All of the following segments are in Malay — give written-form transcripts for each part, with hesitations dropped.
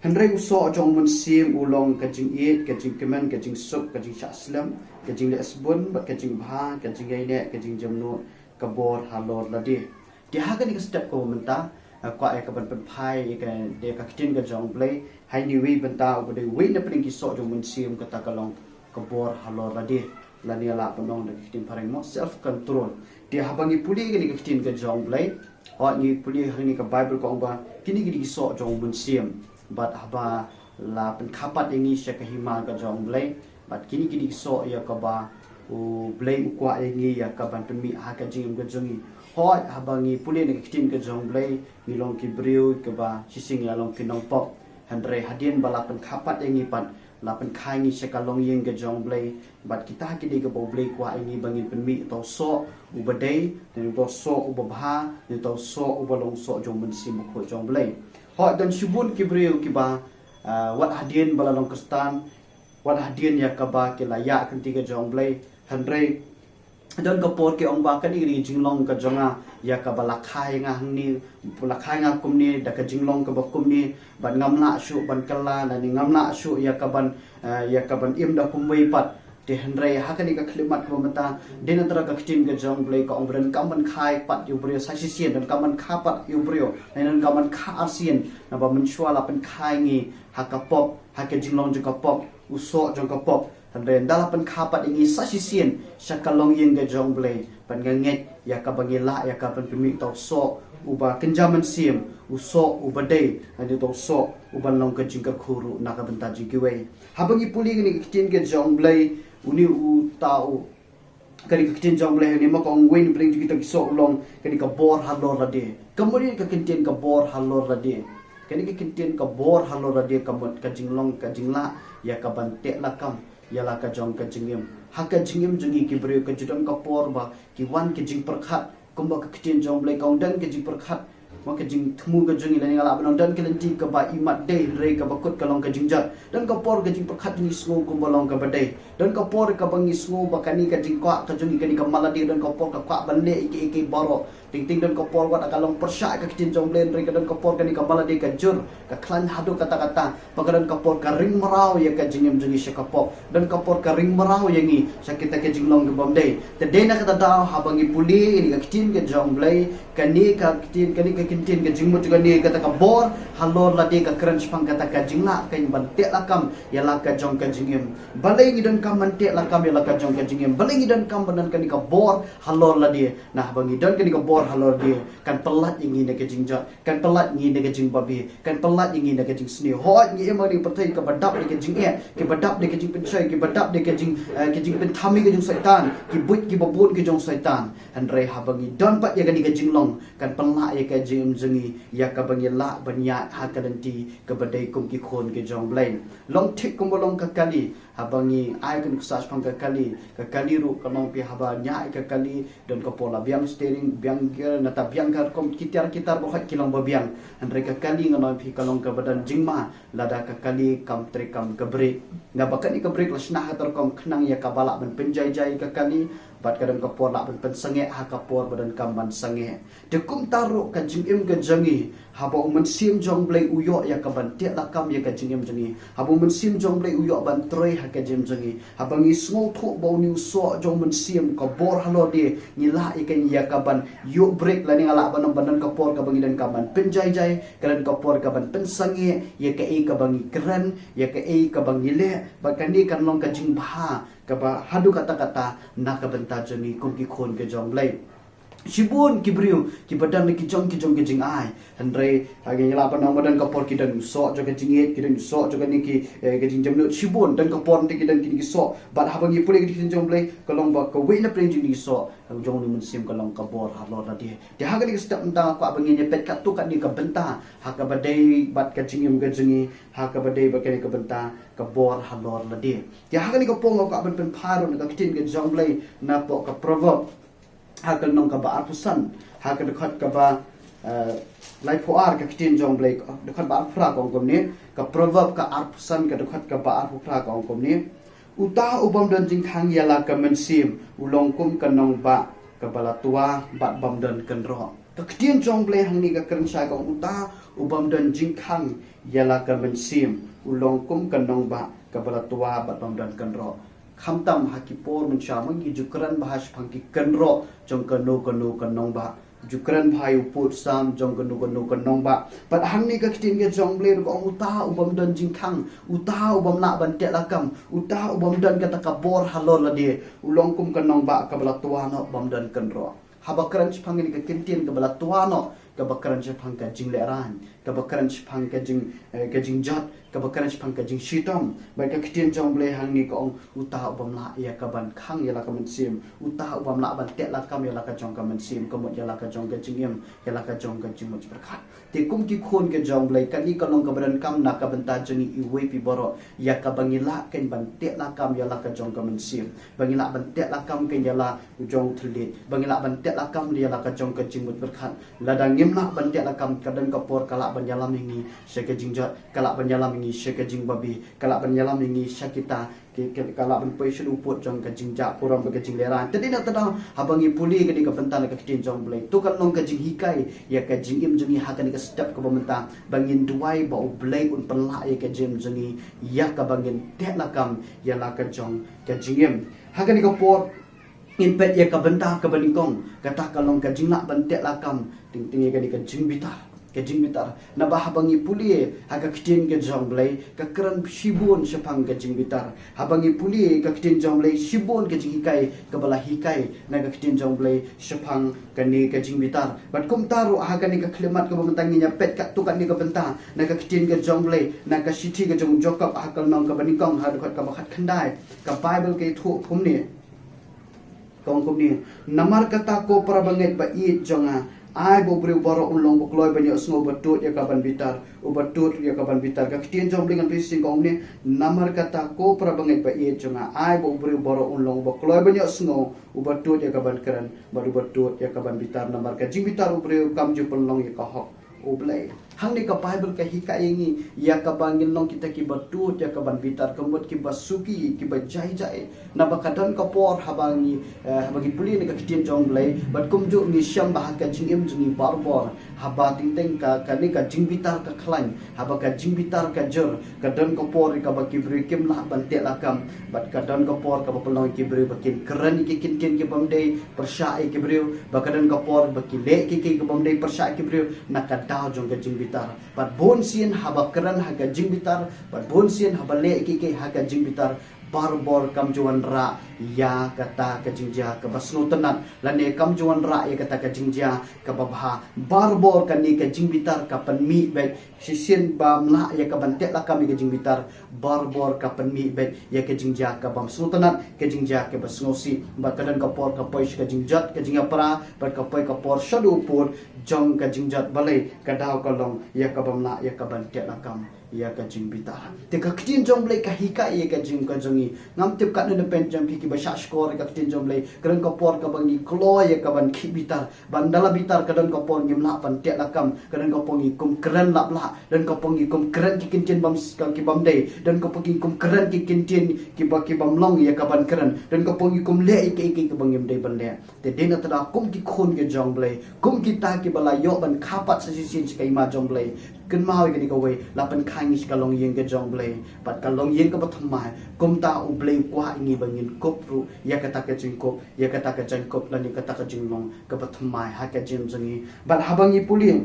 Hendrai usok jong mensim ulong kajing it, kajing kemen, kajing sup, kajing syaslam, kajing lesbon, bat kajing bah, kajing gaine, kajing jamnu, kabor halor ladi. Dia hakan ni step ko menta, kwa ai kaban penpai ka dia ka kitin ka jong play, hai ni wi benta ubade wi na pening kisok jong mensim kata kalong kabor halor ladi. Lani ala penong da kitin pareng mo self control. Dia habangi puli ni ka kitin ka jong play, o ni puli hari ni ka Bible ko ba kini gidi kisok jong mensim. Bat haba la pen kapat ini sya kahima ka jong blai bat kini kini so ya ka ba u blai ukwa ini ya ka ban pemi ha ka jing ka jongi hoi habangi pule ne kitin ka jong blai milong ki briu ka ba sising ya long kinong pop handre hadien bala pen kapat ini pat la pen khai ni sya ka long yeng ka jong blai bat kita ki de ka bo blai kwa ini bangin pemi to so u badai dan to so u babha ni to so u balong so jong men sim ko jong blai hoi dan shubun kibriu kiba wat hadien balalong kristan wat hadien ya kaba ke layak kenti ke jong blai handre dan kapor ke ong ba kan iri jinglong ka jonga ya ka balakhai nga ni balakhai nga kumni da ka jinglong ka bakum ni ban ngamla shu ban kala na ni ngamla shu ya ka ban im da kumwei pat de handre hakani ka khlimat ko mata den antara ka kitin ka jong blai ka ongren kaman khai pat yu brio sa sisien dan kaman kha pat yu brio nan kaman kha asien na ba mensuala pen khai ngi hakapop hake jinglong jong ka pop usok jong ka pop handre ndala pen kha pat ngi sa sisien syakalong yeng ka jong blai pan nganget ya ka bangila ya ka pen pemi to so uba kenjaman sim usok ubade ade to so uban long ka jing ka khuru na ka benta jigiwe habangi puli ni kitin ka jong blai uni u tau kani ka kitin jong blai ni ma kong win bring kita kisok long kani ka bor halor rade kemudian ka kitin ka bor halor rade kani ka kitin ka bor halor rade kamot ka jinglong ka jingla ya ka bante lakam ya la ka jong ka jingim ha ka jingim jungi ki brio ka judon ka por ba ki wan ki jing perkhat kumba ka kitin jong blai kong dan ka jing perkhat maka jing temu ka jing ilani ngala benong dan kelenti ka ba imat dei rei ka bakut ka long ka jing jat dan ka por ka jing perkhat ni sngo kumba long ka badai dan ka por ka bangi sngo bakani ka jing kwa ka jing kani ka maladi dan ka por ka kwa banle iki baro ting ting dan ka por wat akalong persya ka kitin jong blai rei ka dan ka por kani ka maladi ka jur ka klan hadu kata-kata pagadan ka por ka ring marau ya ka jingem jungi sya ka pop dan ka por ka ring marau yangi sya kita ka jing long ka bomdei te dena kata daw habangi puli ni ka kitin ka jong blai kani ka kitin kani ka kintin ka jingmut ka ni kata ka bor halor la de ka crunch pang kata ka jingla ka bante lakam ya la ka jong ka jingem balai ni dan ka mante lakam ya la ka jong ka jingem balai ni dan kam badan kani ka bor halor la de nah bangi dan kani ka bor halor de kan pelat ingi ne ka jingjat kan pelat ingi ne ka jing babi kan pelat ingi ne ka jing sni hot ngi emari pertai ka badap de ka jing ke badap de ka jing pensai ke badap de ka jing penthami ka jing syaitan ki but ki babun ka jong syaitan andre habangi dan pat ya kani ka jinglong kan pelat ya ka jing jengi ya ka bangi la banya ha ka danti ka badai kum ki khon ke jong blain long thik kum bolong ka kali habangi ai kan kusas pang ka kali ru kanong pi haba nya ka kali dan ka pola biang steering biang gear nata biang kar kom kitar bohat kilong babiang andre ka kali nganong pi kalong ka badan jingma lada ka kali kam trek kam ka break ngabakani ka break lasna hatar kom khnang ya ka balak ben penjai-jai ka kali bat kadang kapor lak pen sange ha kapor badan kamban sange dekum taru ka jingim ka jangi haba umen sim jong blai uyo ya ka ban te lakam ya ka jingim jangi haba umen sim jong blai uyo ban troi ha ka jim jangi haba ngi small thu bau ni so jong men sim ka bor halo de ngila ikan ya ka ban yu break la ni ngala ban badan kapor ka bangi dan kaman penjai jai kadang kapor ka ban pen sange ya ka e ka bangi keren ya ka e ka bangi le bakani kan long ka jing bha kaba hadu kata-kata nak benta jeni kum ki khon ke jong blai Shibun kibriu ki badan ki jong ke jing ai andre agi la pa nang badan kapor ki dan so jo ke jingit ki dan so jo ni ki ke jing jamnu shibun dan kapor ki dan ki so bat habangi pule ki jong blai kalong ba ko we na pring jing so jong ni mun sim kalong kabor halo da dia ha ka ni step entang ko abangi ni pet kat tu kat ni ka benta ha ka badai bat ka jingim ke jingi ha ka badai ba ke ka benta kabor halo da dia ha ka ni ka pong ko aban pen pharu na ka kitin ke jong blai na po ka proverb hakal nong ka ba arpusan hakal dekat ka ba lai puar ka kitin jong blai dekat ba arpra ko kom ni ka proverb ka arpusan ka dekat ka ba arpra ko kom ni uta ubam dan jing khang ya la ka mensim ulong kum ka nong ba ka bala tua ba bam dan kan ro Kaktian jong ble hang ni ka keren sai ka uta ubam dan jingkhang yala ka mensim ulong kum kanong ba kabala tua bat bam dan kanro khamtam hakipor mensha mangi jukran bahas phangki kanro jong kanong ba jukran bhai uput sam jong kanong ba pat hang ni ka ktin ge jong ble ko uta ubam dan jingkhang uta ubam la ban te lakam uta ubam dan kata kabor halol la de ulong kum kanong ba kabala tua no bam dan kanro habakaran chpang ni ka kintin ka bala tuano ka bakaran chpang ka jing leran ka bakaran chpang ka jing jot ka bakaran chpang ka jing shitom ba ka kitin jong ble hang ni ko uta ubam la ya ka ban khang ya la ka mensim uta ubam la ban te la kam ya la ka jong ka mensim ko mot ya la ka jong ka jingim ya la ka jong ka jing mot berkat te kum ki khon ke jong ble ka ni ka long ka ban kam na ka banta jing i we pi boro ya ka bangila ken ban te la kam ya la ka jong ka mensim bangila ban te la kam ken ya la jong thli bangila ban te lakam dia laka jong ka jingmut berkhat ladang ngimna ban te lakam kadan kapor kala ban yalam ingi syeke jingjat kala ban yalam ingi syeke jing babi kala ban yalam ingi syakita kala ban poi uput jong ka jingja puram ka jing leran tadi nak tadang habangi puli ka di ka pentan ka kitin jong blai tu kan long ka jing hikai ya ka jing im jengi hakan ka step ka bamenta bangin duai ba blai un penla ya ka jim jengi ya ka bangin te lakam ya laka jong ka jingim hakan ka por in pet ya ka benta ka balingkong kata kalong ka jingla bantek lakam ting ting ka di ka jing bitar na bahabangi puli haga kitin ka jong blai ka keran shibun sepang ka jing bitar habangi puli ka kitin jong blai shibun ka jing hikai ka bala hikai na ka kitin jong blai sepang ka ni ka jing bitar bat kum taru haga ni ka klemat ka bamantangi nya pet ka tukan ni ka benta na ka kitin ka jong blai na ka siti ka jong jokap hakal nong ka balingkong ha ka bakhat khandai ka bible ke thu thum ni kong kum ni namar kata ko para banget ba it jonga ai bo bre boro ulong bo kloi banyo sngo batut ya kaban bitar ubatut ya kaban bitar ka kitien jom dengan bising kong ni namar kata ko para banget ba it jonga ai bo bre boro ulong bo kloi banyo sngo ubatut ya kaban keran baru batut ya kaban bitar namar ka jing bitar ubre kam ju pelong ya ka hok ublai hang ni ka bible ka hika ingi ya ka bangin long kita ki batut ya ka ban bitar kemut ki basuki ki bajai na bakadan ka por habangi puli ni ka kitien jong blai bat kumju ni syam bah ka jingim jungi barbor haba ting teng ka ni ka jing bitar ka khlan haba ka jing bitar ka jor ka dan ka por ka ba ki bri kim lah ban te lakam bat ka dan ka por ka ba pelong ki bri bakin keren ki kin ki bamdei persai ki bri bakadan ka por ba ki le ki bamdei persai ki bri na ka daw jong ka jing bitar pat bon sien haba keran haga jing bitar pat bon sien haba le ki haga jing bitar barbor kamjuan ra ya kata ka jingja ka basno tenat lane kamjuan ra ya kata ka jingja ka babha barbor kan ni ka jingbitar ka panmi bet sisien bam la ya ka bantek la kami ka jingbitar barbor ka panmi bet ya ka jingja ka bam sno tenat ka jingja ka basno si ba kadan ka por ka pois ka jingjat ka jingya pra ba ka poi ka por shadu pur jong ka jingjat balai ka daw ka long ya ka bam la ya ka bantek la kam ya ka jing bitar te ka kitin jong blai ka hika ya ka jing ka jongi ngam tip ka ne pen jam ki ba sha skor ka kitin jong blai kren ka por ka bangi klo ya ka ban ki bitar bandala bitar ka dan ka por ngim la pan te lakam kren ka pongi kum kren lap la dan ka pongi kum kren ki kintin bam ka ki bam dei dan ka pongi kum kren ki kintin ki bam long ya ka ban kren dan ka pongi kum le ki bangim dei ban le te dena tada kum ki khon ke jong blai kum ki ta ki bala yo ban khapat sa sin kai ma jong blai ken mau ke ni ka we la pan khang is ka long yeng ke jong blai pat ka long yeng ka pathamai kum ta u blai kwa ngi bangin kop ru ya kata ka jing kop ya kata ka jing kop la ni kata ka jing long ka pathamai ha ka jim jengi bat habangi pulim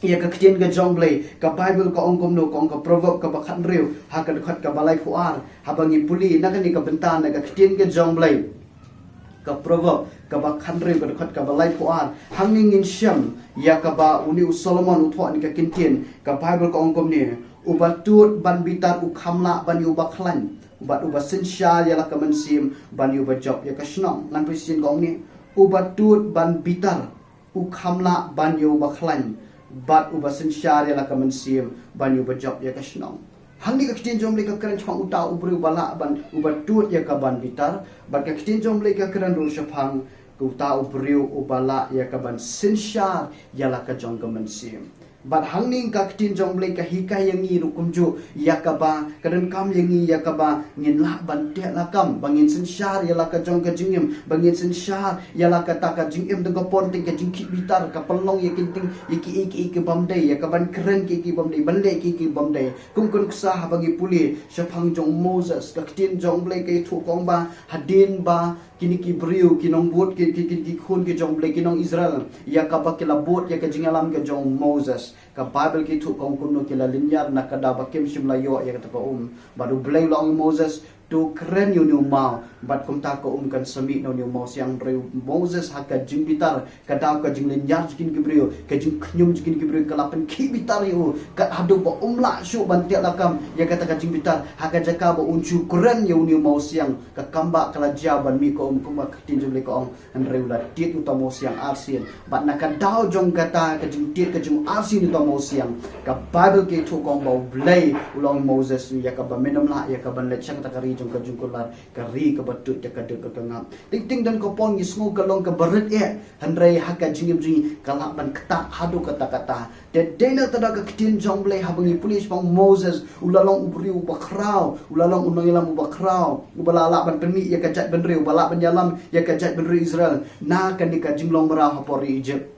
ia ka kitien ka jong blai ka bible ka ongkom no kong ka proverb ka bakhat riu ha ka khat ka balai fuar habangi puli na ka ni ka bentan na ka kitien ka jong blai ka proverb ka ba khanre ka khat ka balai puan hanging in syam ya ka ba uni Solomon utho ni ka kintin ka bible ka ongkom ni ubatut ban bitar u khamla ban yu ba khlan ubat uba sinsya ya la ka mensim ban yu ba job ya ka snong lan prisin ka ni ubatut ban bitar u khamla ban yu ba khlan bat uba sinsya ya la ka mensim ban yu ba job ya ka snong hang ni ka kitin jom le ka kran chang uta ubru bala ban ubatut ya ka ban bitar bat ka kitin jom le ka kran ru shapang uta ubru ubala ya ka ban sinsya ya la ka jong ka mensim But hangning ka kitin jong blay ka hikay yang ngi rukumju yakaba kadan kam yang ngi yakaba ngin la ban te la kam bangin sin shar yala ka jong ka jingim bangin sin shar yala ka ta ka jingim deng pon ting ka jing ki bitar ka pelong yakin ting iki iki bamdai yakaban keren ki bamdai bande ki bamdai kum kun ksah bagi puli syapang jong Moses ka kitin jong blay ka thu kong ba hadin ba kini ki briu kinong bot ki khun ki jong blay kinong Israel yakaba kila bot ya ka jingalam ka jong Moses ka Bible ki thu kong kuno kila linyar na kada bakim shimla yo ya kata baru blay long Moses tu keren yu mau bat kum ta ko kan sami no mau siang reu Moses haka jing bitar kada ka jing linyar jikin gibreu ka jing knyum jikin gibreu kalapan ki bitar yu ka hadu ba la shu ban tiak lakam ya kata ka jing bitar haka jaka ba uncu keren yu mau siang ka kamba kala jaban mi ko kuma tin jum le ko an reu la tit uta mau siang arsian bat na ka dau jong kata ka jing tit ka jing arsin uta mau siang ka Bible ki thu kong ba blay ulong Moses ya ka ba menam la ya ka ban le chang ta kari jong ka jung kular kari ka batut ya ka de ka ngam ting ting dan ko pon ngisngu ka long ka baret handrai haka jingim jing kala ban kata hadu kata kata de dena tada ka kitin jong blay habangi pulis pang Moses ulalong ubriu bakrau ulalong unangilam bakrau ubalala ban peni ya ka jat benri ubala ban yalam ya ka jat benri Israel na kan di ka jinglong bara hapori Egypt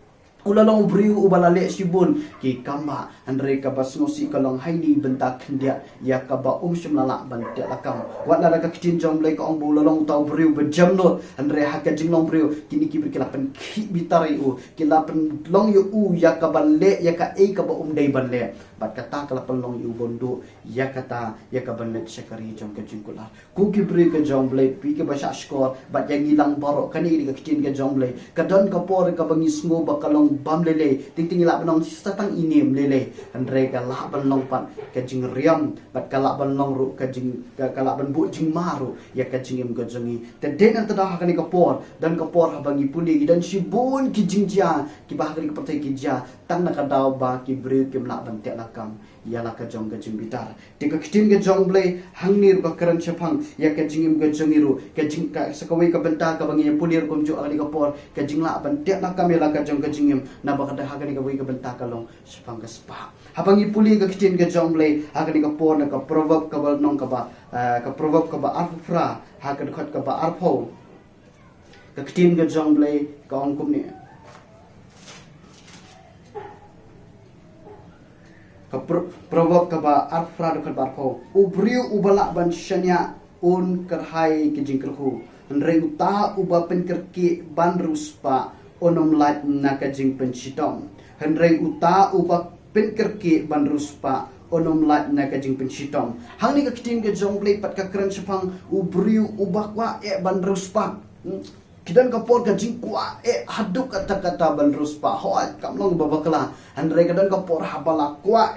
ulalong briu ubalale sibun ki kamba andre ka basngosi kalong haini bentak kendia ya ka ba shimlala ban te lakam wat la ka kitin jong blay ka ong bulalong tau briu bejamno andre haka jinglong briu kini ki berkilapan ki bitari kilapan long yu ya ka balle ya ka ka ba dai balle bat kata kala long yu bondo ya kata ya ka balle syakari jong ka jingkula ku ki bri ka jong blay pi ke basha skor bat yang ilang baro kani di ka kitin ka jong blay kadon ka por ka bangis ngo bakalong bam lele ting ting la banong satang inim lele andre ka la banong pat ka jing riam bat ka la banong ru ka jing ka la ban bu jing maru ya ka jingim ka jingi te den anta da hakani ka por dan ka por habangi puli dan sibun ki jingja ki bahari ka patai ki ja tang na ka daw ba ki bre ki mla ban te lakam ya la ka jong ka jing bitar te ka kitin ka jong blay hangnir ba karan chapang ya ka jingim ka jingiru ka jing ka sakawai ka benta ka bangi pulir kom jo ali ka por ka jingla ban te lakam ya la ka jong ka jingim na bakada hakani ka wai ka benta ka long sapang ka spa habangi puli ka kitin ka jong blay hakani ka por na ka proverb ka bal nong ka ba arfra hakani khat ka ba arpho ka kitin ka jong blay ka ong kum ni ka proverb ka ba arfra ka ba arpho ubriu ubala ban shanya un karhai ki jingkrhu andre uta uba penkerki ban ruspa onom lat na ka jing penchitong handrai uta uba penkerki ban ruspa onom lat na ka jing penchitong hangni ka kitin ka jong blay pat ka kran chapang ubriu ubakwa ban ruspa kidan ka por ka jing kwa haduk kata ban ruspa hoat kamlong babakla handrai kadan ka por habala kwa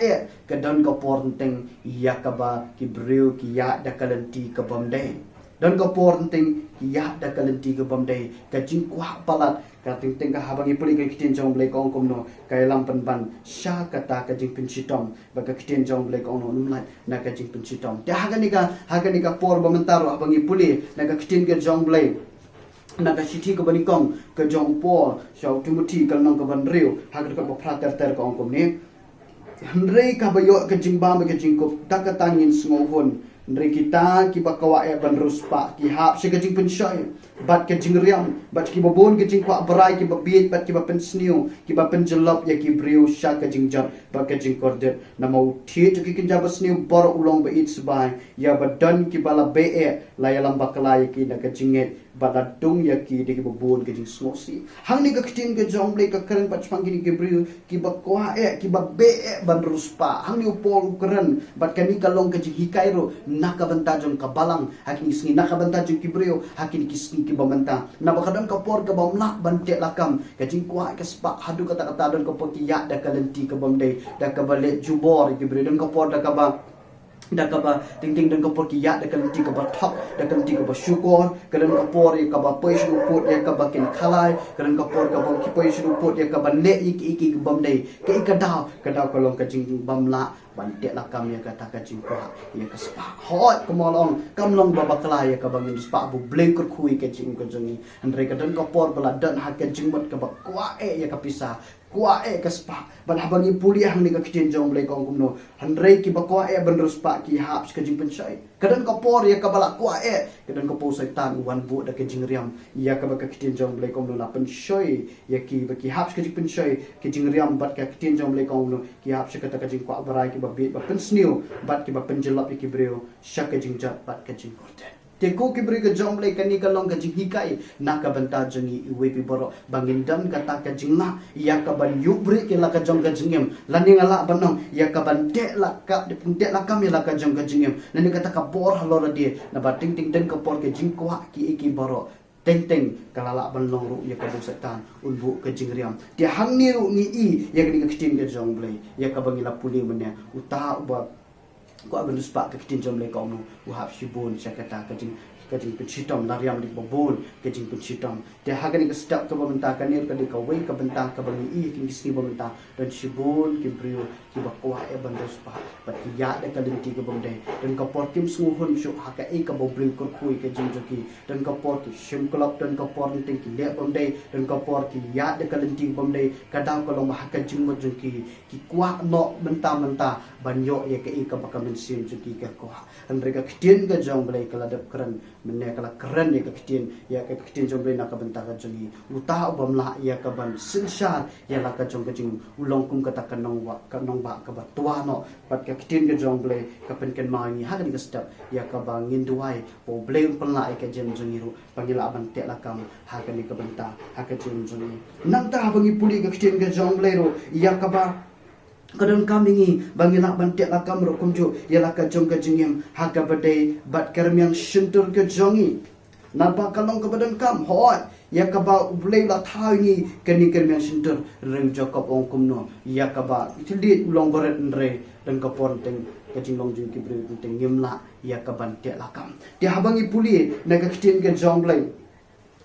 kadan ka por teng yakaba kibriu ki ya dakalenti ka bamdai dan ka por teng ya dakalenti ka bamdai ka jing kwa palat ka ting ting ka habangi puli ka kitin jong blay kong komno kay lam pan sha kata ka jing pinchitong ba ka kitin jong blay kong no numlat na ka jing pinchitong te hagani ka por bamantaro habangi puli na ka kitin ka jong blay na ka sithi ka banikong ka jong po shaw Timothy ka nong ka ban riu hagan ka prater ter ka ong komni handrei ka bayo ka jing ba ka jing ko dakatangin sngohon ndre kita ki bakawa ban ruspa ki hap se ka jing penshay bat ka jing riam bat ki babon ka jing kwa brai ki babit bat ki ba pensniu ki ba penjelop ya ki briu sha ka jing jot ba ka jing kordet na mau thi to ki kinja basniu bor ulong ba it sbai ya badan ki bala be la ya lamba kala ya ki na ka jinget badadung ya ki de ki babon ka jing smosi hangni ka kitin ka jong blay ka karen pat pang ki briu ki ba kwa ki ba be ban ruspa hangni upol karen bat ka ni kalong ka jing hikairo nakabanta jong kabalang hakini singi nakabanta jong kibreo hakini kisni kibamanta na bakadan ka por ka bamla bante lakam ka jing kwa ka spa hadu kata dan ka potiya da kalenti ka bamde da ka bale jubor kibreo dan ka por da ka ba ting ting dan ka por ki ya da kalenti ka ba thok da kalenti ka ba syukur kadan ka por ka ba poish uput ya ka ba kin khalai kadan ka por ka ba ki poish uput ya ka ba le iki ka bamde ka ikadaw kalong ka jing bamla bantik lakam ya kata ka jing kwa ya ka spa hot kamolong kamlong babakla ya ka bangin spa bu blengkur kui ka jing ko jongi andre ka dan ka por bala dan ha ka jing mat ka ba kwa ya ka pisa kwa ka spa ban habangi puli hang ni ka kitin jong blai kong kumno handrei ki ba kwa ben ruspa ki haps ka jing penchai kadan ka por ya ka bala kwa kadan ka po saitan wan bu da ka jing riam ya ka ba ka kitin jong blai kong no la penchai ya ki ba ki haps ka jing penchai ki jing riam bat ka kitin jong blai kong no ki haps ka ta ka jing kwa barai ki ba bit ba pensniu bat ki ba penjelap ki breu syak ka jing jat bat ka jing korten Teko ki beri ke jomble kani kalong ka jing hikai nak ka banta jengi iwe pi boro bangin dan kata ka jing na ya ka ban yubri ke la ka jong ka jingem lani ngala banong ya ka ban de la ka de pun de la kam ya la ka jong ka jingem nani kata ka bor halor dia na ba ting ting den ka por ke jing kwa ki iki boro teng teng kalala ban long ru ya ka bu setan unbu ka jing riam dia hang ni ru ni i ya ka ding kitin ke jomble ya ka bangila puli menya uta ba ko abin spa ka kitin jom le ka no u hap shibun sakata ka jing penchitom lariam di bobol ka jing penchitom te hagan ka step ka bamenta ka ner ka de ka wei ka benta ka bangi i ki sni bamenta dan shibun ki brio ki ba ko e ban spa ba ki ya de ka limti ka bomde dan ka por kim snu hun shu ha ka e ka bo bring ko kui ka jing joki dan ka por ki shim klop dan ka por ni ki le bomde dan ka por ki ya de ka limti bomde ka dang ka long ha ka jing mo joki ki kwa no menta banyo ye ka e ka ba ka mensin joki ka ko han re ka kitien ka jong blai ka ladap kran menne kala keren ya ka kitien jong blai na ka benta ka jongi uta bam la ya ka ban sinsar ya la ka jong ka jing ulong kum ka ta ka nong ba ka ba tua no pat ka kitien ka jong blai ka pen ken ma ni ha ka ni ka step ya ka ba ngin duai po blai pon la ka jem jongi ru pangila ban te la kam ha ka ni ka benta ha ka jem jongi nang ta bangi puli ka kitien ka jong blai ru ya ka ba kadang kami ni bangila bantek la kamro kumju ya la ka jong ka jingem ha ka badai bat kermiang shintur ka jongi napa kalong ka badan kam hoi ya ka ba blai la thai ni kani kermiang shintur reng jokop ong kumno ya ka ba itli ulong goret nre dan ka pon teng ka jinglong jing ki bre teng ngimla ya ka bantek la kam dia habangi puli na ka kitin ka jong blai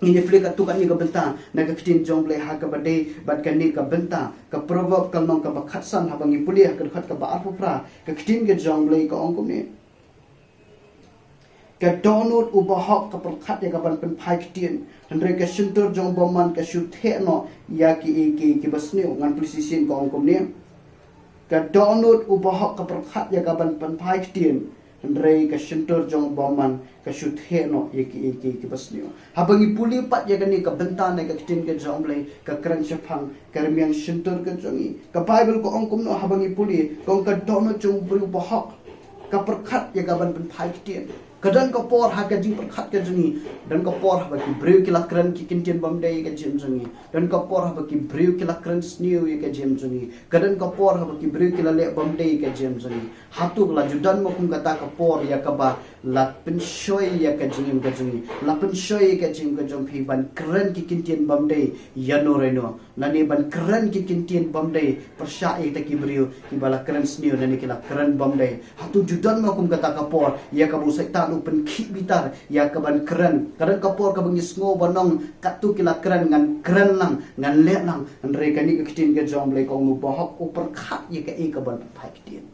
ini flick tu kan ni ka benta na ka kitin jong blai ha ka badai bat kan ni ka benta ka proverb kal nong ka bakhatsan habangi puli ha ka khat ka ba arpra ka kitin ka jong blai ka ong kum ni ka donut ubahok ka perkhat ya ka ban pen phai kitin andre ka shintur jong boman ka shu the no ya ki basne ngan precision ka ong kum ni ka donut ubahok ka perkhat ya ka ban pen phai kitin andre ka shintur jong boman ka shoot he no ye ki basnio habangi puli pat ya kani ka benta na ka kitin ka jong blai ka kran shafang karmiang shintur ka jongi ka bible ko ong kum no habangi puli kong ka dono chung bru bahak ka perkhat ya ka ban pen phai kitin kadang ka por ha ka jing perkhat ka jongi dan ka por ha ki breu ki lakran ki kintin bamdai ka jim jongi dan ka por ha ki breu ki lakran sniu ye ka jim jongi kadang ka por ha ki breu ki la le bamdai ka jim jongi hatu la judan mo kum kata ka por ya ka ba la penshoi ya ka jing ka jongi la penshoi ka jing ka jong phi ban kran ki kintin bamdai ya no reno nani ban kran ki kintin bamdai persha e ta ki breu ki bala kran sniu nani ki la kran bamdai hatu judan mo kum kata ka por ya ka bu saitan pen ki bitar ya ka ban kran kadang ka por ka bangis ngo banong katu kila kran ngan kran lang ngan le lang andre ka ni ka kitin ka jom le ko mu bahak upar khat ye ka e ka ban phai kitin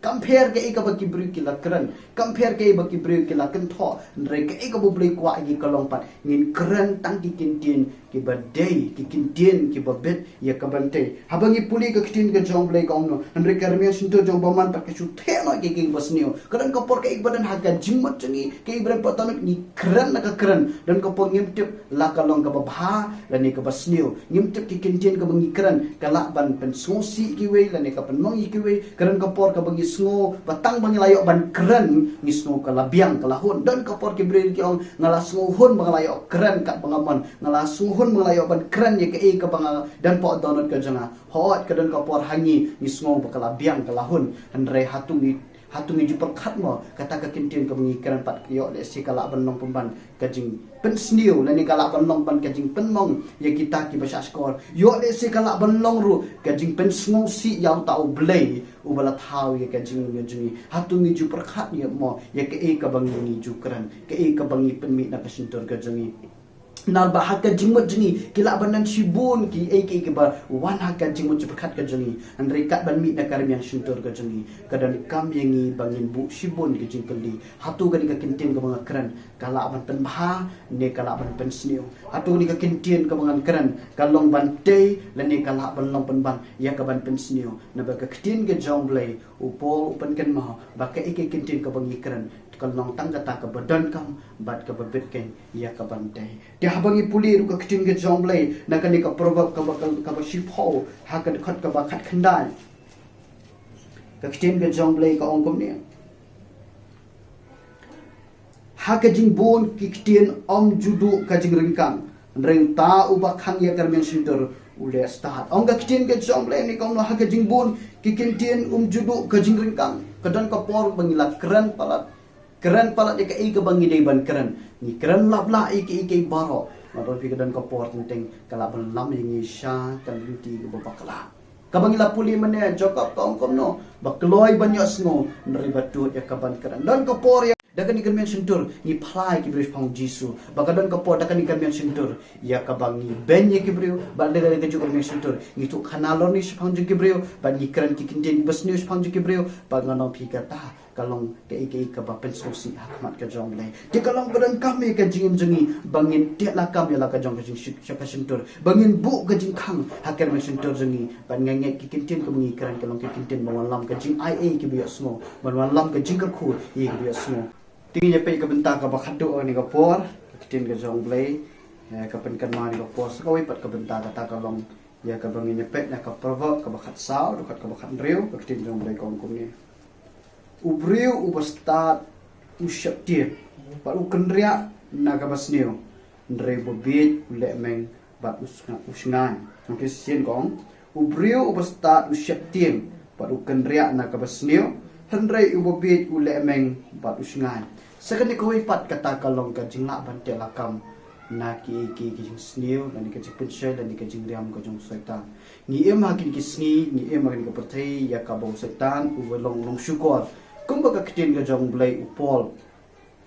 compare ke ika baki bri kila kran compare ke baki bri kila kan tho andre ke ika bu bli kwa gi kalong pat ngin kran tang ki kintin ki badai ki kintin ki babet ya ka bante habangi puli ka kitin ka jong blai ka no andre karmia sinto jong baman pa ka chu the no ki basnio kadang ka por ka ik badan haga jimmat changi ke ibran patanuk ni kran na ka kran dan ka por ngim tip la kalong ka babha la ni ka basnio ngim tip ki kintin ka bangi kran ka la ban pen sosi ki we la ni ka pen mangi ki we kadang ka por ka bangi sngo batang bangi layo ban kran ni sngo ka labiang ka lahon dan ka por ki bri ki ong ngala sngo hon bangalayo kran ka bangaman ngala sngo melayo ban kran ye ke e ka banga dan po donot ka janga hot ka dan ka por hangi ni sngo bakala biang ka lahun andre hatung ni jupak khat mo kata ka kintin ka bangi kran pat yo le si kala ban long pemban ka jing pen sniu la ni kala ban long ban ka jing pen mong ye kita ki basha skor yo le si kala ban long ru ka jing pen sngo si yaw tau blai u bala thau ye ka jing ye jing hatung ni jupak khat ye mo ye ke e ka bangi ni jukran ke e ka bangi pen mi na ka sintor ka jangi nal ba hakka jingmut jengi kila banan shibun ki ke ba wan hakka jingmut cepat ka jengi an rekat ban mi na karim yang suntur ka jengi kadan kam yangi bangin bu shibun ki jingkeli hatu ka ni ka kintin ka mga kran kala ban pen bha ne kala ban pen sniu hatu ni ka kintin ka mga kran kalong ban te la ne kala ban long pen ban ya ka ban pen sniu na ba ka kitin ka jong blai upol upan kan ma ba ka kintin ka bangi kran kalong tang kata ka badan kam bat ka babet ken ya ka bantai dia habangi puli ru ka kitin ke jonglei na ka ni ka provok ka ba shipho ha ka khat ka ba khat khandai ka kitin ke jonglei ka ongkom ni ha ka jing bon ki kitin om judu ka jing ringkang reng ta u ba khang ya kar men sintor ule start ong ka kitin ke jonglei ni ka no ha ka jing bon ki kitin judu ka jing ringkang kadan ka por bangila kran palat dia ke bangi dei ban keren ni keren labla ke baro maton pi kedan kopor tenteng kala ban lam yang isha kan luti ke babakala ka bangi la puli mane jokop ka ongkom no bakloi banyak sngo nri batu ya ka ban keren dan kopor ya dakan ikan mention tur ni plai ki bris pang jisu bakadan kopor dakan ikan mention tur ya ka bangi ben ye ki brio bande da ke jukor mention tur ni tu kanalor ni pang ki brio ban ni keren ki kinden bas news pang ki brio bangano pi kata kalong ke ka ba pensosi hakmat ka jong lai ti kalong badan kami ka jingim jengi bangin te la kam ya la ka jong ka jing shaka sintur bangin bu ka jing khang hakar me sintur jengi ban ngange ki kintin ka mungi kran kalong ki kintin mawalam ka jing ia ki biya smo ban walam ka jing ka khu i ki biya smo tingi pe ka benta ka ba khadu ni ka por kintin ka jong lai ka pen kan ma ni ka por ka wai pat ka benta ka ta kalong ya ka bangin pe na ka provo ka ba khat sao ka ba khat reu ka kintin jong lai kong kum ni ubriu ubastat usyaptir bat ukendria naga basnio ndre bobit lemeng bat usngan okay sien kong ubriu ubastat usyaptir bat ukendria naga basnio ndre ubobit lemeng bat usngan sekali koi pat kata kalong ka jingla ban telakam na ki snio dan ki pensel dan ki jingriam ko jong setan ni em hakin ki sni ni em hakin ko pertai ya ka bau setan long syukur kumba ka kitin ka jong blai upol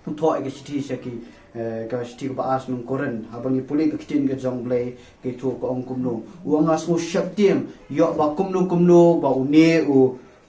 tho ka siti saki ka siti ba as nung koren habangi puli ka kitin ka jong blai ke tho ka ong kumno uanga smo syaptiam yo ba kumno ba une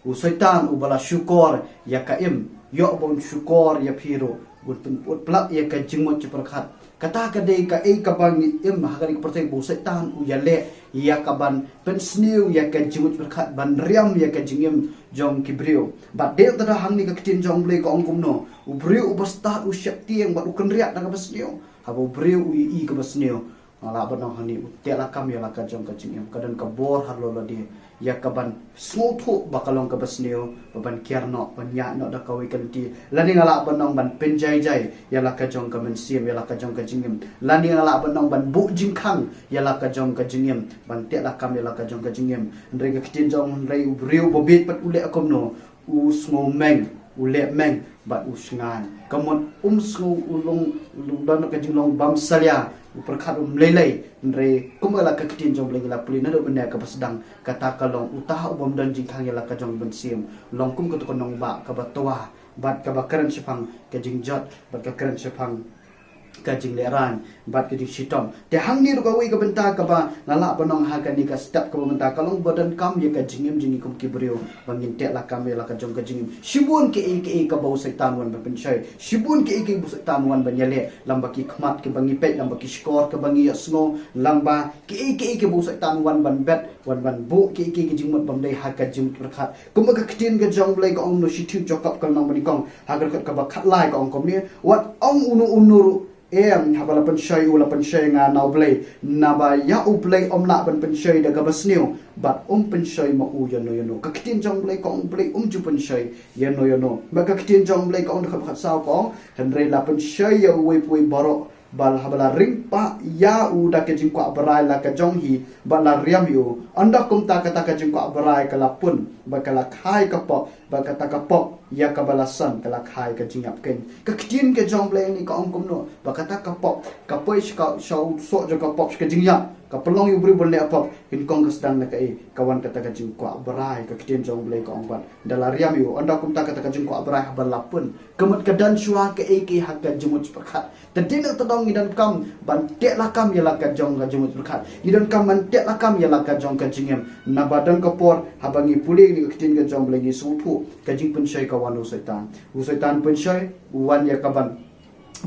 u setan u bala syukur ya ka im yo ba syukur ya phiro ut plak ya ka jingmot ciperkhat kata ka dei ka ka bang im hakari ka pertai bu setan u ya le ya ka ban pensniu ya ka jingmot ciperkhat ban riam ya ka jingim jong kibrio bat de tada hang ni ka kitin jong blai ka ongkum no ubrio ubasta u syakti yang bat ukenriak na ka basnio habo brio u i ka basnio ala banang hani tela kam ya la ka jong ka jingim kadan ka bor harlo la de ya ka ban smotho bakalong ka basnio ban kierno ban ya no da ka wi kan ti lani ngala banang ban penjai jai ya la ka jong ka mensiam ya la ka jong ka jingim lani ngala banang ban bu jingkhang ya la ka jong ka jingim ban tela kam ya la ka jong ka jingim ndre ka kitin jong ndre ubrio bobit pat ule akom no u smo meng ule meng bat usngan kamon smo ulong dan ka jinglong bam salya perkhat lelai ndre kumala ka kitin jong blai la puli na do benda ka pasdang kata kalong utaha ubam dan jingkhang ya la ka jong bensim long kum ka to konong ba ka batwa bat ka bakaran sipang ka jingjot bat ka karan sipang ka jingleran bat ka jing sitom te hang ni ru ka wi ka benta ka ba ngala banong ha ka ni ka step ka benta kalong badan kam ya ka jingim jingi kum kibrio bangin te la kam ya la ka jong ka jingim shibun ke ka bau setan wan ba penchai shibun ke bu setan wan ban yale lamba ki khmat ke bangi pet lamba ki skor ke bangi yasno lamba ke bu setan wan ban bet wan ban bu ke jingmot bam dai ha ka jing perkhat kum ka kitin ka jong blai ka ong no shitu jokap ka nang bani kong ha ka ba khat lai ka ong kom ni wat ong unu habala penshay ula penshay nga na ublay na ba ya ublay omla ban penshay da gabasniu bat penshay ma u yano kakitin jong blay ko ublay ju penshay yano ba kakitin jong blay ko khat saw ko henre la penshay ya uwi baro bal habala ring pa ya u da ke jing kwa barai la ka jong hi ba la riam yu anda kum ta ka jing kwa barai ka la pun ba ka la khai ka po ba ka ta ka po ya ka balasan ka la khai ka jing ap ken ka kitin ke jong blay ni ka ong kum no ba ka ta ka po is ka so jo ka po ka jing ya kapelong yu beri boleh apa in kong kesdang nak kawan kata kajing ko berai ka kitien jong blai ko angbat dalariam yu anda kum ta kata kajing ko berai balapun kemet kedan syua ke hak jemut perkat tadina tadong idan kam ban tek lakam ya laka jong ka jemut perkat idan kam man tek lakam ya laka jong ka jingem na badan kapor habangi puli ni kitien ka jong blai ni sutu kajing pensyai kawan usaitan pensyai wan ya kaban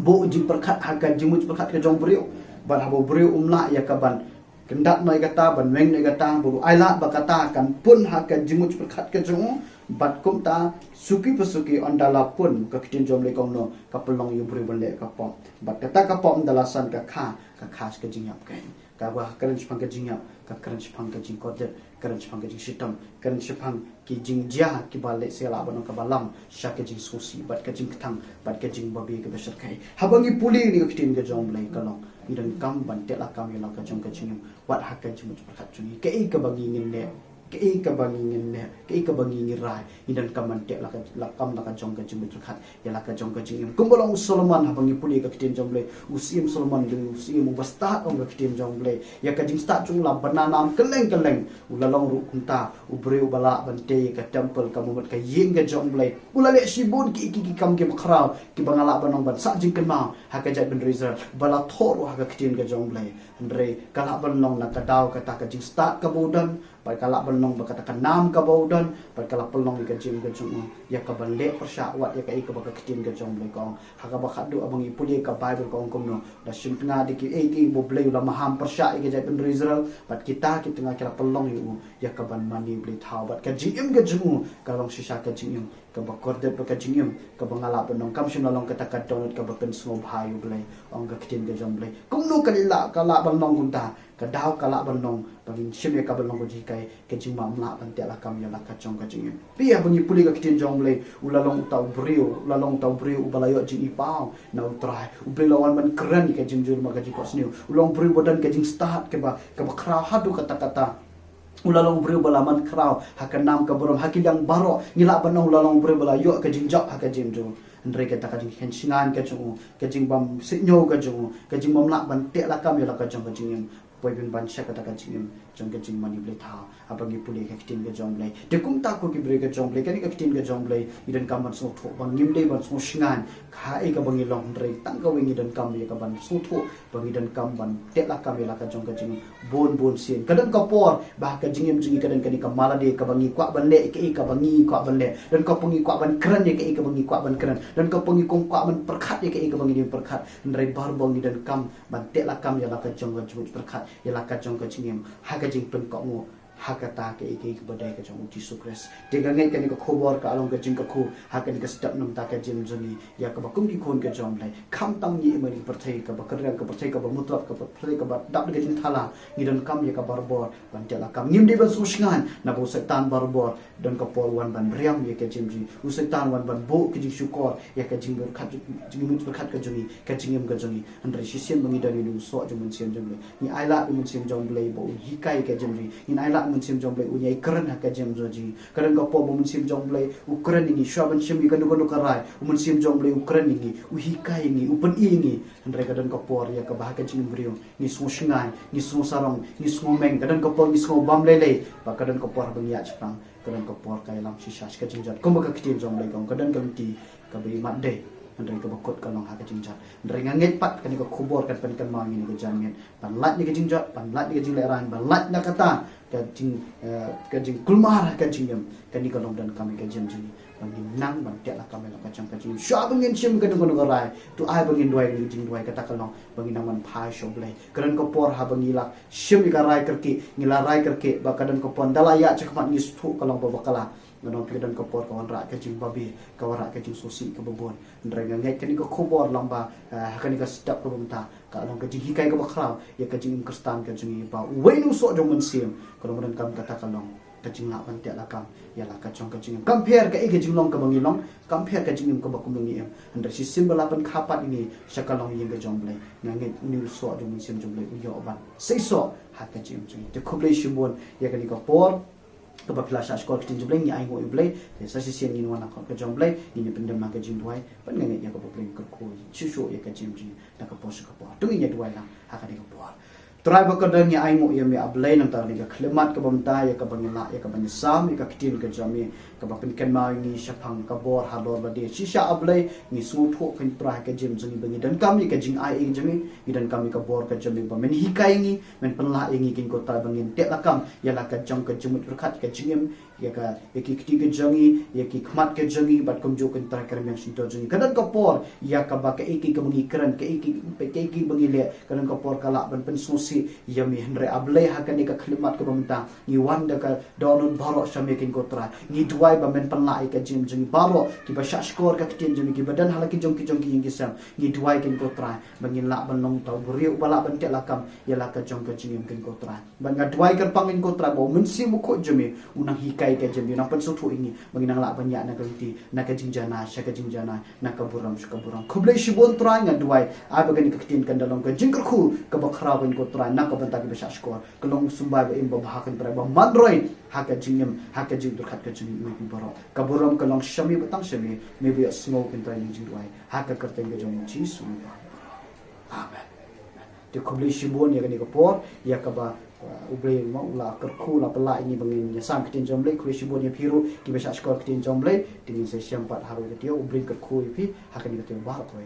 bo jing perkat hak jemut perkat ka jong beriu ban habo beriu umla ya kaban kendak noi kata ban meng noi kata bulu aila bakata kan pun hak jemut perkat ka jong bat kum ta suki pesuki ondala pun ka kitin jom le kong no ka pelong yu beri bole ka pom bat kata ka pom dalasan ka khas ka jingyap kai ka ba karen chpang ka jingyap ka karen chpang ka jing kodet karen chpang ka jing sitam karen chpang ki jing ja ki bale sela banong ka balam sha ka jing susi bat ka jing tang bat ka jing babi ka besar kai habangi puli ni ka kitin ka jom le ka long idan kam ban te la kam ya ka jong ka jing wat hak ka jing perkat chuni ke ka bagi ngin ne ke ka bangingin ne ke ka bangingin rai idan kaman tek lakam la ka jong ka jimut khat ya la ka jong ka jingim kumbolong Solomon habangi puli ka kitien jong le usim Solomon de usim basta ong ka kitien jong le ya ka jing sta chung la bananam keleng ulalong ru kunta ubreu bala bante ka temple ka mumat ka ying ka jong le ulale shibun ki kam ke makrau ki bangala banong ban sa jing kenma ha ka jat ben Israel bala thor ha ka kitien ka jong le andre kala banong na ka daw ka ta ka jing sta ka bodan pai kala belong berkatakan nam ka baudan pai kala pelong ka jim ka jung ya ka ban le persya wat ya ka ik ba ka kitin ka jong le kong ha ka ba khadu abang ipuli ka bible kong kom no da sim tengah di ki bo ble la maham persya ke jai ben Israel bat kita ki tengah kala pelong yu ya ka ban mani ble thau bat ka jim ka jung ka long sisa ka jim ka ba korde ka jim ka bangala benong kam sim long ka ta ka donut ka ba pen smo bhai ble ong ka kitin ka jong le kong no kala belong kunta kadau kala benong bagi shime ka belong ko jikai ke jingma mla ban te la kam ya la ka chong ka jing pia bunyi puli ka kitin jong le ulalong tau brio ubalayo jing ipao na utrai ubelawan ban keren ke jing jur ma ka jing kosniu ulong brio bodan ke jing start ke ba kra hadu kata ulalong brio balaman krau hakanam ka borom hakidang baro ngila banong ulalong brio balayo ke jing jok ka jing jur andre kata ka jing hensingan ka jing bam sinyo ka jing mamla ban te la kam ya la ka chong ka jing poi bin ban sha kata ka jing jong ka jing mani ble tha abangi puli ka kitin ka jong ble de kum ta ko ki bre ka jong ble ka ni ka kitin ka jong ble idan kam ban so tho bang ngim de ban so shingan kha e ka bangi long andre tang ka wingi dan kam ya ka ban so tho bangi dan kam ban te la kam ya la ka jong ka jing bon sin kadan ka por bah ka jingim jingi kadan ka ni ka mala de ka bangi kwa ban le ka bangi kwa ban le dan ka pangi kwa ban kran ya ka bangi kwa ban kran dan ka pangi kong kwa ban perkhat ya ka bangi di perkhat andre bar bangi dan kam ban te la kam ya la ka jong ka jing perkhat ya la ka jong ka jingim ha ka jing pen ko mo hakata ke badai ke jong Yesus Kristus dengan ngai kan ko khobor ka along ke jing ka khu hakan ka step nam ta ka jim juni ya ka bakum ki khon ke jom lai kham tam ni mari perthai ka bakrang ka perthai ka mutlak ka perthai ka dap ke jing thala ngidan kam ya ka barbor ban tela kam ngim de ban susngan na bo setan barbor dan ka polwan ban riam ya ka jim ji usetan wan ban bo ke jing syukor ya ka jing berkat jing mut berkat ka juni ka jingim ka juni andre sisien bangi dan ni so jum sien jom lai ni aila mun sien jom lai bo hikai ka jim ji ni aila munsim jomblay unyai keren haka jem zoji keren ka po munsim jomblay ukren ini shaban shimi kan ko karai munsim jomblay ukren ini uhikai ini upen ini andre kadan ka por ya ka bahaka jing brio ni susngai ni sarong ni meng kadan ka por ni bam lele ba kadan ka por bangya chpang kadan ka por kai lam shishash ka jingjat ko ka kitim jomblay kong kadan kamti ka bi madde andre ka bakot ka long haka jingjat andre nganget pat kan ka khubor kan pen kan mangi ni ka jamin panlat ni ka jingjat panlat ni ka jing leran panlat na kata kajing kulmar kajing yam kani kalong dan kami kajing jini bangin nang bang tiak lah kami lah kacang kajing syah bangin sim kadang kadang rai tu ai bangin duai kajing duai kata kalong bangin naman pai shoblay kadang kapor ha bangilak sim ika rai kerki ngila rai kerki ba kadang kapor dalaya cakmat ngis tu kalong babakala nganong kadang kapor kawan rak kajing babi kawan rak kajing susi ke bebon ndrenga ngai kani ko khobor lamba kani ka sedap ko bumta ka long kajing hikai ka bakrau ya kajing kristan kajing ba wenu so jong mensim kalau mereka kam kata kalong kajing nak bantiak lakam ya la kacong kajing compare ka kajing long ka bangilong compare kajing ka bakum ngi em andre si simbol apan khapat ini sakalong yang ka jomblay nganget new so jong mensim jomblay uyo ban sei so ha kajing jing te khoblay shibon ya kani ka por kaba klasa skor kitin jomblay ni ai ngo iblay sa si sian ni wana ka jomblay ni pendem na kajing duai pan nganget ya ka boblay ka ko chisho ya kajing jing na ka pos ka por tungi nya duai la ha ka ka por try ba kadang ya ai mo ya me ablay nang tar ni ka khlemat ka bamta ya ka bangila ya ka banisam ya ka kitin ka jami ka ba pin ken ma ni shapang ka bor halor ba de shisha ablay ni su tho kan try ka jim jing bangi dan kami ka jing ai jami idan kami ka bor ka jami ba men hikai ngi men penla ingi kin ko tar bangin te lakam ya la ka jang ka jumut rekat ka jingem ya ka ki kiti ka jangi ya ki khmat ka jangi bat kum jo kan try ka yang sinto jangi kadan ka por ya ka ba ka iki ka bangi kran ka iki bangi le kadan ka por kala ban pen susi yami henre ablay hakan ni ka khlimat ka bamta ni wanda ka donun baro shamekin ko tra ni duai ba men panlai ka jim jing baro ki ba shashkor ka kitin jimi ki badan halaki jong ki yin gisam ni duai kin ko tra bangin la ban long taw buriu bala ban te lakam ya la ka jong ka jing kin ko tra ban ga duai kan pangin ko tra bo men si mu ko jimi unang hikai ka jimi nang pan su thu ingi bangin la ban ya na ka ti na ka jing jana sha ka jing jana na ka buram sha ka buram khoblei shibon tra nga duai a ba gani ka kitin kan dalong ka jing khu ka ba khra ban ko tra na ka ban ta ki ba shashkor kelong sumbai ba im ba hakan pra ba mandroi haka jingem haka jing dur khat ka jing mi baro ka buram kelong shami batang shami maybe a smoke in tiny jing duai haka karteng ka jong chi su ba amen de khoblei shibon ya gani ka por ya ka ba ubre ma ula kerku la pela ini bangin ya sam kitin jomle khoblei shibon ya phiru ki ba shashkor kitin jomle tingin se syam pat haru dia ubre kerku ipi haka ni ka te ba ko